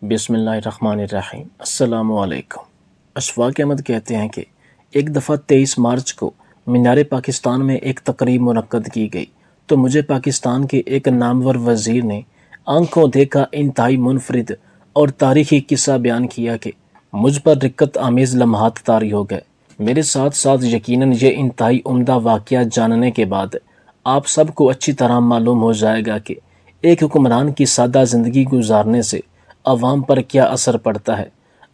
بسم اللہ الرحمن الرحیم۔ السلام علیکم۔ اشفاق احمد کہتے ہیں کہ ایک دفعہ 23 مارچ کو مینار پاکستان میں ایک تقریب منعقد کی گئی تو مجھے پاکستان کے ایک نامور وزیر نے آنکھوں دیکھا انتہائی منفرد اور تاریخی قصہ بیان کیا کہ مجھ پر رکت آمیز لمحات طاری ہو گئے۔ میرے ساتھ ساتھ یقیناً یہ انتہائی عمدہ واقعہ جاننے کے بعد آپ سب کو اچھی طرح معلوم ہو جائے گا کہ ایک حکمران کی سادہ زندگی گزارنے سے عوام پر کیا اثر پڑتا ہے،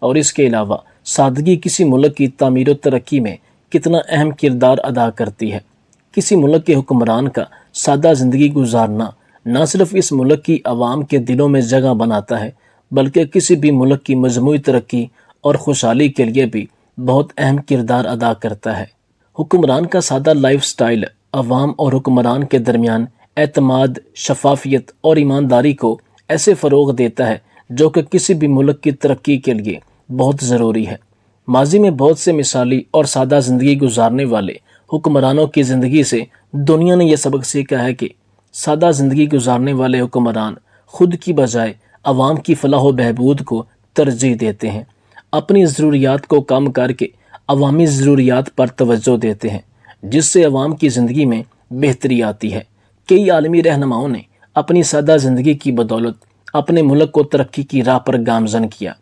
اور اس کے علاوہ سادگی کسی ملک کی تعمیر و ترقی میں کتنا اہم کردار ادا کرتی ہے۔ کسی ملک کے حکمران کا سادہ زندگی گزارنا نہ صرف اس ملک کی عوام کے دلوں میں جگہ بناتا ہے بلکہ کسی بھی ملک کی مجموعی ترقی اور خوشحالی کے لیے بھی بہت اہم کردار ادا کرتا ہے۔ حکمران کا سادہ لائف سٹائل عوام اور حکمران کے درمیان اعتماد، شفافیت اور ایمانداری کو ایسے فروغ دیتا ہے جو کہ کسی بھی ملک کی ترقی کے لیے بہت ضروری ہے۔ ماضی میں بہت سے مثالی اور سادہ زندگی گزارنے والے حکمرانوں کی زندگی سے دنیا نے یہ سبق سیکھا ہے کہ سادہ زندگی گزارنے والے حکمران خود کی بجائے عوام کی فلاح و بہبود کو ترجیح دیتے ہیں، اپنی ضروریات کو کم کر کے عوامی ضروریات پر توجہ دیتے ہیں، جس سے عوام کی زندگی میں بہتری آتی ہے۔ کئی عالمی رہنماؤں نے اپنی سادہ زندگی کی بدولت اپنے ملک کو ترقی کی راہ پر گامزن کیا۔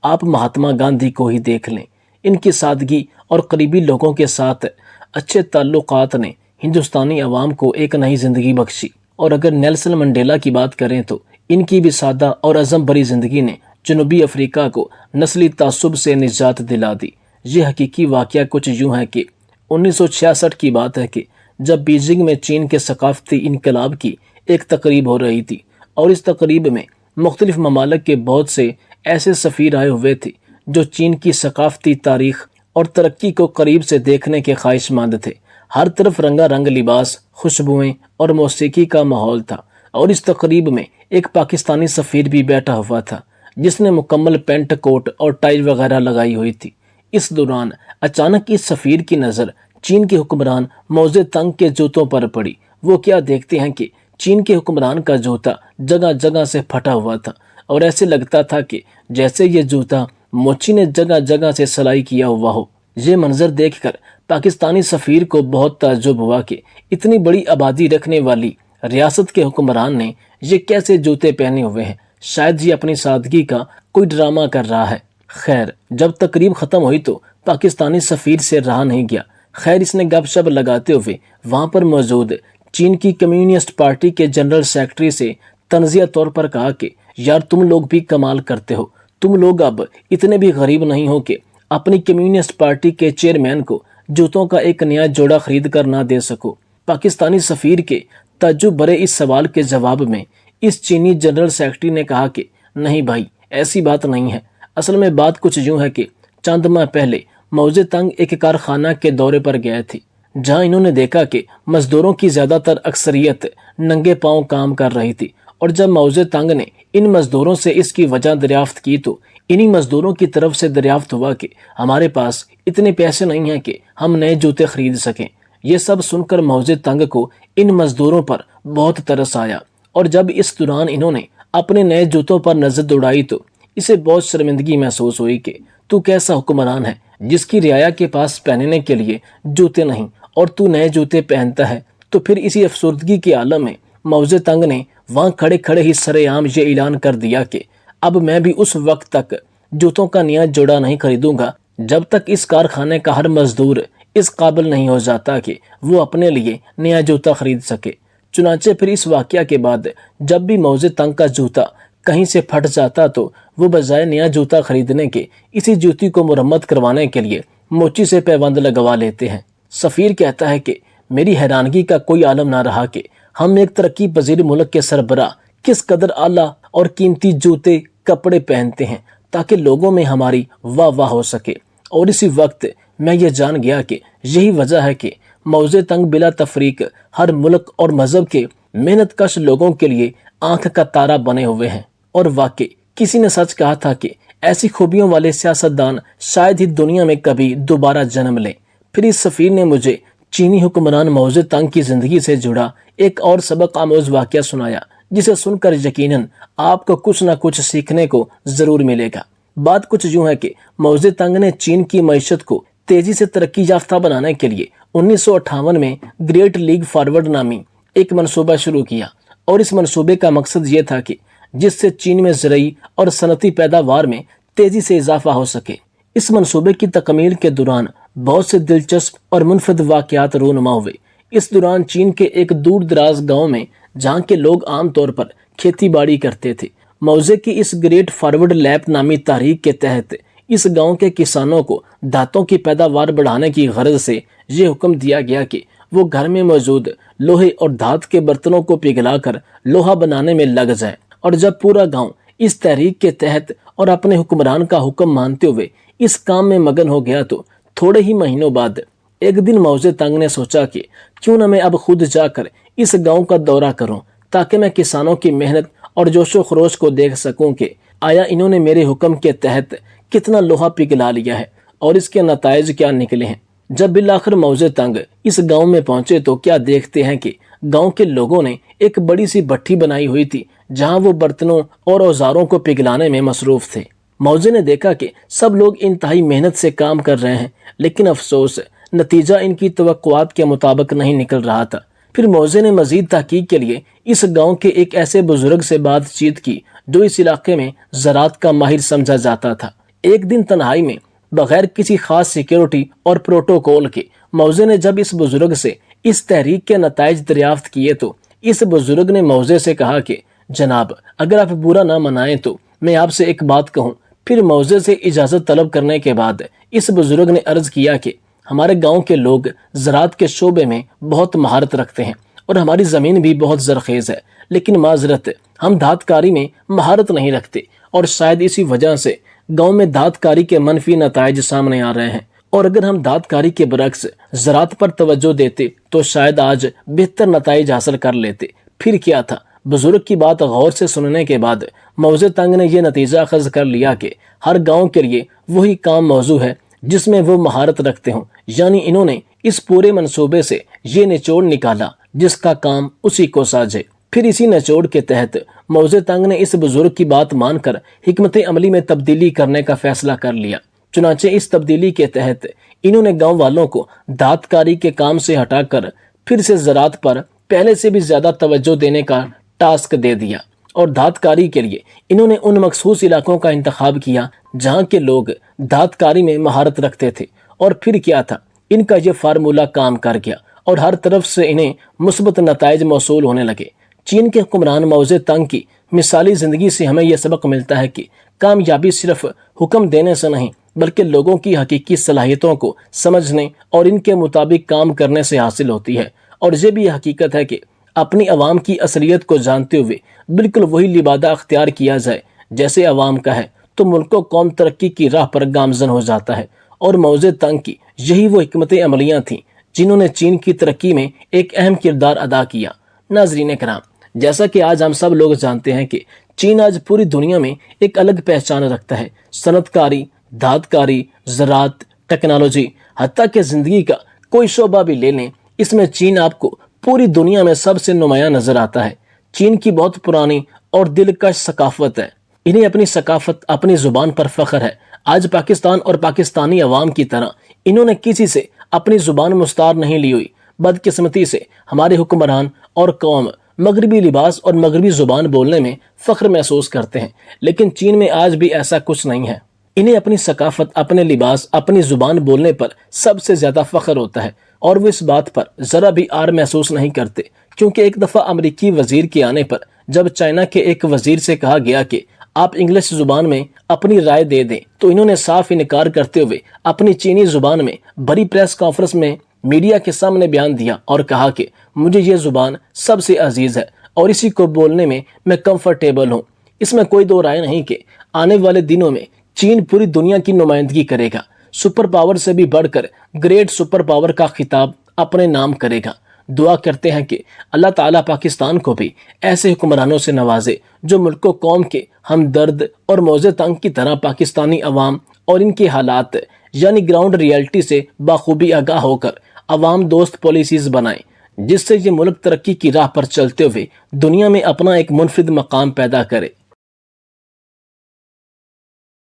آپ مہاتما گاندھی کو ہی دیکھ لیں، ان کی سادگی اور قریبی لوگوں کے ساتھ اچھے تعلقات نے ہندوستانی عوام کو ایک نئی زندگی بخشی، اور اگر نیلسن منڈیلا کی بات کریں تو ان کی بھی سادہ اور عزم بھری زندگی نے جنوبی افریقہ کو نسلی تعصب سے نجات دلا دی۔ یہ حقیقی واقعہ کچھ یوں ہے کہ 1966 کی بات ہے کہ جب بیجنگ میں چین کے ثقافتی انقلاب کی ایک تقریب ہو رہی تھی، اور اس تقریب میں مختلف ممالک کے بہت سے ایسے سفیر آئے ہوئے تھے جو چین کی ثقافتی تاریخ اور ترقی کو قریب سے دیکھنے کے خواہش مند تھے۔ ہر طرف رنگا رنگ لباس، خوشبوئیں اور موسیقی کا ماحول تھا، اور اس تقریب میں ایک پاکستانی سفیر بھی بیٹھا ہوا تھا جس نے مکمل پینٹ کوٹ اور ٹائی وغیرہ لگائی ہوئی تھی۔ اس دوران اچانک اس سفیر کی نظر چین کے حکمران موزے تنگ کے جوتوں پر پڑی۔ وہ کیا دیکھتے ہیں کہ چین کے حکمران کا جوتا جگہ جگہ سے پھٹا ہوا تھا، اور ایسے لگتا تھا کہ جیسے یہ جوتا موچی نے جگہ جگہ سے سلائی کیا ہوا ہو۔ یہ منظر دیکھ کر پاکستانی سفیر کو بہت تعجب ہوا کہ اتنی بڑی آبادی رکھنے والی ریاست کے حکمران نے یہ کیسے جوتے پہنے ہوئے ہیں، شاید یہ اپنی سادگی کا کوئی ڈرامہ کر رہا ہے۔ خیر، جب تقریب ختم ہوئی تو پاکستانی سفیر سے رہا نہیں گیا۔ خیر، اس نے گپ شپ لگاتے ہوئے وہاں پر موجود چین کی کمیونسٹ پارٹی کے جنرل سیکرٹری سے تنزیہ طور پر کہا کہ یار تم لوگ بھی کمال کرتے ہو، تم لوگ اب اتنے بھی غریب نہیں ہو کہ اپنی کمیونسٹ پارٹی کے چیئرمین کو جوتوں کا ایک نیا جوڑا خرید کر نہ دے سکو۔ پاکستانی سفیر کے تعجب بھرے اس سوال کے جواب میں اس چینی جنرل سیکرٹری نے کہا کہ نہیں بھائی، ایسی بات نہیں ہے۔ اصل میں بات کچھ یوں ہے کہ چند ماہ پہلے موزے تنگ ایک کارخانہ کے دورے پر گئے تھے جہاں انہوں نے دیکھا کہ مزدوروں کی زیادہ تر اکثریت ننگے پاؤں کام کر رہی تھی، اور جب موزے تنگ نے ان مزدوروں سے اس کی وجہ دریافت کی تو انہی مزدوروں کی طرف سے دریافت ہوا کہ ہمارے پاس اتنے پیسے نہیں ہیں کہ ہم نئے جوتے خرید سکیں۔ یہ سب سن کر موزے تنگ کو ان مزدوروں پر بہت ترس آیا، اور جب اس دوران انہوں نے اپنے نئے جوتوں پر نظر دوڑائی تو اسے بہت شرمندگی محسوس ہوئی کہ تو کیسا حکمران ہے جس کی رعایا کے پاس پہننے کے لیے جوتے نہیں، اور تو نئے جوتے پہنتا ہے۔ تو پھر اسی افسردگی کے عالم میں موزے تنگ نے وہاں کھڑے کھڑے ہی سرے عام یہ اعلان کر دیا کہ اب میں بھی اس وقت تک جوتوں کا نیا جوڑا نہیں خریدوں گا جب تک اس کارخانے کا ہر مزدور اس قابل نہیں ہو جاتا کہ وہ اپنے لیے نیا جوتا خرید سکے۔ چنانچہ پھر اس واقعہ کے بعد جب بھی موزے تنگ کا جوتا کہیں سے پھٹ جاتا تو وہ بجائے نیا جوتا خریدنے کے اسی جوتی کو مرمت کروانے کے لیے موچی سے پیوند لگوا لیتے ہیں۔ سفیر کہتا ہے کہ میری حیرانگی کا کوئی عالم نہ رہا کہ ہم ایک ترقی پذیر ملک کے سربراہ کس قدر اعلیٰ اور قیمتی جوتے کپڑے پہنتے ہیں تاکہ لوگوں میں ہماری واہ واہ ہو سکے، اور اسی وقت میں یہ جان گیا کہ یہی وجہ ہے کہ موزے تنگ بلا تفریق ہر ملک اور مذہب کے محنت کش لوگوں کے لیے آنکھ کا تارا بنے ہوئے ہیں۔ اور واقعی کسی نے سچ کہا تھا کہ ایسی خوبیوں والے سیاستدان شاید ہی دنیا میں کبھی دوبارہ جنم لیں۔ پھر اس سفیر نے مجھے چینی حکمران موزے تنگ کی زندگی سے جڑا ایک اور سبق آموز واقعہ سنایا جسے سن کر یقیناً آپ کو کچھ نہ کچھ سیکھنے کو ضرور ملے گا۔ بات کچھ یوں ہے کہ موزے تنگ نے چین کی معیشت کو تیزی سے ترقی یافتہ بنانے کے لیے 1958 میں گریٹ لیگ فارورڈ نامی ایک منصوبہ شروع کیا، اور اس منصوبے کا مقصد یہ تھا کہ جس سے چین میں زرعی اور صنعتی پیداوار میں تیزی سے اضافہ ہو سکے۔ اس منصوبے کی تکمیل کے دوران بہت سے دلچسپ اور منفرد واقعات رونما ہوئے۔ اس دوران چین کے ایک دور دراز گاؤں میں، جہاں کے لوگ عام طور پر کھیتی باڑی کرتے تھے، موزے کی اس گریٹ فارورڈ لیپ نامی تحریک کے تحت اس گاؤں کے کسانوں کو دھاتوں کی پیداوار بڑھانے کی غرض سے یہ حکم دیا گیا کہ وہ گھر میں موجود لوہے اور دھات کے برتنوں کو پگھلا کر لوہا بنانے میں لگ جائیں۔ اور جب پورا گاؤں اس تحریک کے تحت اور اپنے حکمران کا حکم مانتے ہوئے اس کام میں مگن ہو گیا، تو تھوڑے ہی مہینوں بعد ایک دن موزے تنگ نے سوچا کہ کیوں نہ میں اب خود جا کر اس گاؤں کا دورہ کروں، تاکہ میں کسانوں کی محنت اور جوش و خروش کو دیکھ سکوں کہ آیا انہوں نے میرے حکم کے تحت کتنا لوہا پگھلا لیا ہے اور اس کے نتائج کیا نکلے ہیں۔ جب بالآخر موزے تنگ اس گاؤں میں پہنچے تو کیا دیکھتے ہیں کہ گاؤں کے لوگوں نے ایک بڑی سی بھٹی بنائی ہوئی تھی، جہاں وہ برتنوں اور اوزاروں کو پگھلانے میں مصروف تھے۔ موزے نے دیکھا کہ سب لوگ انتہائی محنت سے کام کر رہے ہیں، لیکن افسوس نتیجہ ان کی توقعات کے مطابق نہیں نکل رہا تھا۔ پھر موزے نے مزید تحقیق کے لیے اس گاؤں کے ایک ایسے بزرگ سے بات چیت کی جو اس علاقے میں زراعت کا ماہر سمجھا جاتا تھا۔ ایک دن تنہائی میں بغیر کسی خاص سیکیورٹی اور پروٹوکول کے موزے نے جب اس بزرگ سے اس تحریک کے نتائج دریافت کیے تو اس بزرگ نے موزے سے کہا کہ جناب، اگر آپ برا نہ منائیں تو میں آپ سے ایک بات کہوں۔ پھر موزے سے اجازت طلب کرنے کے بعد اس بزرگ نے عرض کیا کہ ہمارے گاؤں کے لوگ زراعت کے شعبے میں بہت مہارت رکھتے ہیں اور ہماری زمین بھی بہت زرخیز ہے، لیکن معذرت ہم دھات کاری میں مہارت نہیں رکھتے، اور شاید اسی وجہ سے گاؤں میں دھات کاری کے منفی نتائج سامنے آ رہے ہیں۔ اور اگر ہم دھات کاری کے برعکس زراعت پر توجہ دیتے تو شاید آج بہتر نتائج حاصل کر لیتے۔ پھر کیا تھا، بزرگ کی بات غور سے سننے کے بعد موزے تنگ نے یہ نتیجہ اخذ کر لیا کہ ہر گاؤں کے لیے وہی کام موزوں ہے جس میں وہ مہارت رکھتے ہوں، یعنی انہوں نے اس پورے منصوبے سے یہ نچوڑ نکالا جس کا کام اسی کو ساجے۔ پھر اسی نچوڑ کے تحت موزے تنگ نے اس بزرگ کی بات مان کر حکمت عملی میں تبدیلی کرنے کا فیصلہ کر لیا۔ چنانچہ اس تبدیلی کے تحت انہوں نے گاؤں والوں کو دھات کاری کے کام سے ہٹا کر پھر سے زراعت پر پہلے سے بھی زیادہ توجہ دینے کا ٹاسک دے دیا، اور دھات کاری کے لیے انہوں نے ان مخصوص علاقوں کا انتخاب کیا جہاں کے لوگ دھات کاری میں مہارت رکھتے تھے۔ اور پھر کیا تھا، ان کا یہ فارمولہ کام کر گیا اور ہر طرف سے انہیں مثبت نتائج موصول ہونے لگے۔ چین کے حکمران موزے تنگ کی مثالی زندگی سے ہمیں یہ سبق ملتا ہے کہ کامیابی صرف حکم دینے سے نہیں، بلکہ لوگوں کی حقیقی صلاحیتوں کو سمجھنے اور ان کے مطابق کام کرنے سے حاصل ہوتی ہے۔ اور یہ بھی حقیقت ہے کہ اپنی عوام کی اصلیت کو جانتے ہوئے بالکل وہی لبادہ اختیار کیا جائے جیسے عوام کا ہے، تو ملک و قوم ترقی کی راہ پر گامزن ہو جاتا ہے۔ اور موزے تنگ کی یہی وہ حکمت عملیاں تھیں جنہوں نے چین کی ترقی میں ایک اہم کردار ادا کیا۔ ناظرین کرام، جیسا کہ آج ہم سب لوگ جانتے ہیں کہ چین آج پوری دنیا میں ایک الگ پہچان رکھتا ہے۔ صنعت کاری، دھات کاری، زراعت، ٹیکنالوجی، حتیٰ کہ زندگی کا کوئی شعبہ بھی لے لیں، اس میں چین آپ کو پوری دنیا میں سب سے نمایاں نظر آتا ہے۔ چین کی بہت پرانی اور دلکش ثقافت ہے، انہیں اپنی ثقافت، اپنی زبان پر فخر ہے۔ آج پاکستان اور پاکستانی عوام کی طرح انہوں نے کسی سے اپنی زبان مستعار نہیں لی ہوئی۔ بدقسمتی سے ہمارے حکمران اور قوم مغربی لباس اور مغربی زبان بولنے میں فخر محسوس کرتے ہیں، لیکن چین میں آج بھی ایسا کچھ نہیں ہے۔ انہیں اپنی ثقافت، اپنے لباس، اپنی زبان بولنے پر سب سے زیادہ فخر ہوتا ہے، اور وہ اس بات پر ذرا بھی آر محسوس نہیں کرتے، کیونکہ ایک دفعہ امریکی وزیر کے آنے پر جب چائنا کے ایک وزیر سے کہا گیا کہ آپ انگلش زبان میں اپنی رائے دے دیں، تو انہوں نے صاف انکار کرتے ہوئے اپنی چینی زبان میں بڑی پریس کانفرنس میں میڈیا کے سامنے بیان دیا اور کہا کہ مجھے یہ زبان سب سے عزیز ہے اور اسی کو بولنے میں کمفرٹیبل ہوں۔ اس میں کوئی دو رائے نہیں کہ آنے والے دنوں میں چین پوری دنیا کی نمائندگی کرے گا، سپر پاور سے بھی بڑھ کر گریٹ سپر پاور کا خطاب اپنے نام کرے گا۔ دعا کرتے ہیں کہ اللہ تعالیٰ پاکستان کو بھی ایسے حکمرانوں سے نوازے جو ملک و قوم کے ہمدرد اور موزے تنگ کی طرح پاکستانی عوام اور ان کے حالات یعنی گراؤنڈ ریئلٹی سے بخوبی آگاہ ہو کر عوام دوست پالیسیز بنائیں، جس سے یہ ملک ترقی کی راہ پر چلتے ہوئے دنیا میں اپنا ایک منفرد مقام پیدا کرے۔